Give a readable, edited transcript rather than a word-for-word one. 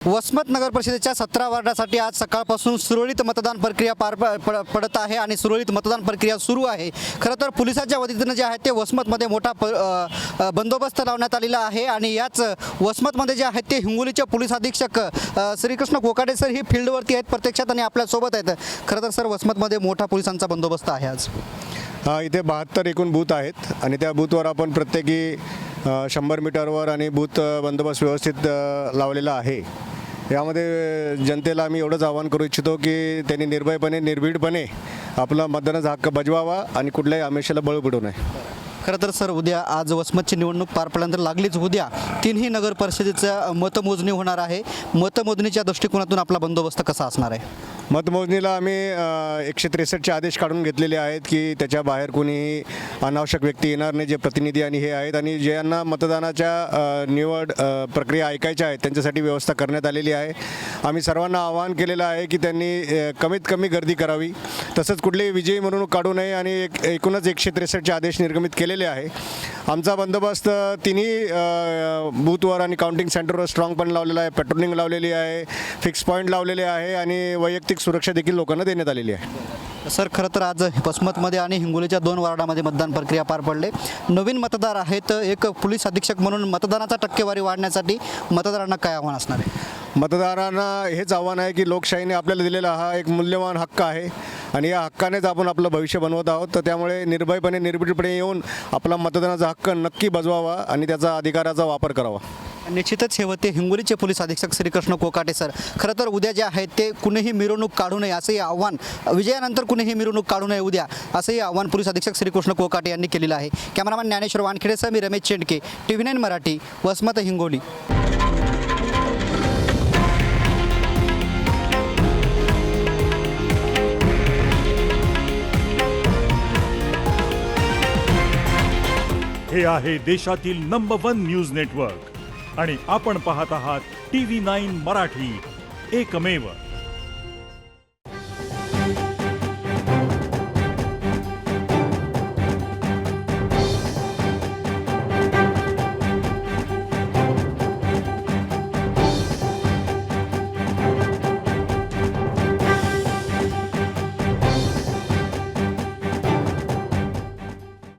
वसमत नगर परिषदेच्या 17 वार्डासाठी आज सकाळपासून सुरळीत मतदान प्रक्रिया पडत आहे आणि सुरळीत मतदान प्रक्रिया सुरू आहे। खरं तर पोलिसांच्या वतीनं जे आहे ते वसमतमध्ये मोठा बंदोबस्त लावण्यात आलेला आहे आणि याच वसमतमध्ये जे आहेत ते हिंगोलीचे पोलीस अधीक्षक श्रीकृष्ण कोकाटे सर ही फील्डवरती आहेत प्रत्यक्षात आणि आपल्यासोबत आहेत। खरं तर सर वसमतमध्ये मोठा पोलिसांचा बंदोबस्त आहे आज। इथे 72 एकूण बूथ आहेत आणि त्या बूथवर आपण प्रत्येकी 100 मीटरवर आणि बूथ बंदोबस्त व्यवस्थित लावलेला आहे। यामध्ये जनतेला आम्ही एवढंच आवाहन करू इच्छितो की त्यांनी निर्भयपणे निर्भीडपणे आपला मतदानाचा हक्क बजवावा आणि कुठल्याही आमिषाला बळी पडू नये। खरं तर सर उद्या आज वसमतची निवडणूक पार पडल्यानंतर लागलीच उद्या तिन्ही नगर परिषदेचं मतमोजणी होणार आहे। मतमोजणीच्या दृष्टिकोनातून आपला बंदोबस्त कसा असणार आहे? मतमोजणीला आम्ही 163चे आदेश काढून घेतलेले आहेत की त्याच्या बाहेर कोणीही अनावश्यक व्यक्ती येणार नाही, जे प्रतिनिधी आणि हे आहेत आणि ज्यांना मतदानाच्या निवड प्रक्रिया ऐकायच्या आहेत त्यांच्यासाठी व्यवस्था करण्यात आलेली आहे। आम्ही सर्वांना आवाहन केलेलं आहे की त्यांनी कमीत कमी गर्दी करावी, तसंच कुठलीही विजयी मिरवणूक काढू नये आणि एकूणच 163चे आदेश निर्गमित केलेले आहे। आमचा बंदोबस्त तिन्ही बूथवर आणि काउंटिंग सेंटरवर स्ट्रॉंग पण लावलेला आहे, पेट्रोलिंग लावलेली आहे, फिक्स पॉईंट लावलेले आहे आणि वैयक्तिक सुरक्षा देखील लोकांना देण्यात आलेली आहे। सर खरं तर आज वसमतमध्ये आणि हिंगोलीच्या 2 वार्डामध्ये मतदान प्रक्रिया पार पडले। नवीन मतदार आहेत, एक पोलीस अधीक्षक म्हणून मतदानाचा टक्केवारी वाढण्यासाठी मतदारांना काय आव्हान असणार आहे? मतदारांना हेच आव्हान आहे की लोकशाहीने आपल्याला दिलेला हा एक मूल्यवान हक्क आहे आणि या हक्कानेच आपण आपलं भविष्य बनवत आहोत। तर त्यामुळे निर्भयपणे निर्भीडपणे येऊन आपला मतदानाचा हक्क नक्की बजवावा आणि त्याचा अधिकाराचा वापर करावा। निश्चितच हे होते हिंगोलीचे पोलीस अधीक्षक श्रीकृष्ण कोकाटे सर। खरं तर उद्या जे आहेत ते कुणीही मिरवणूक काढू नये असंही आव्हान, विजयानंतर कुणीही मिरवणूक काढू नये उद्या असंही आव्हान पोलीस अधीक्षक श्रीकृष्ण कोकाटे यांनी केलेलं आहे। कॅमेरामॅन ज्ञानेश्वर वानखेडेसह मी रमेश चेंडके, TV9 मराठी, वसमत हिंगोली। हे आहे देशातील नंबर 1 न्यूज नेटवर्क आणि आपण पाहत आहात TV9 मराठी, एकमेव।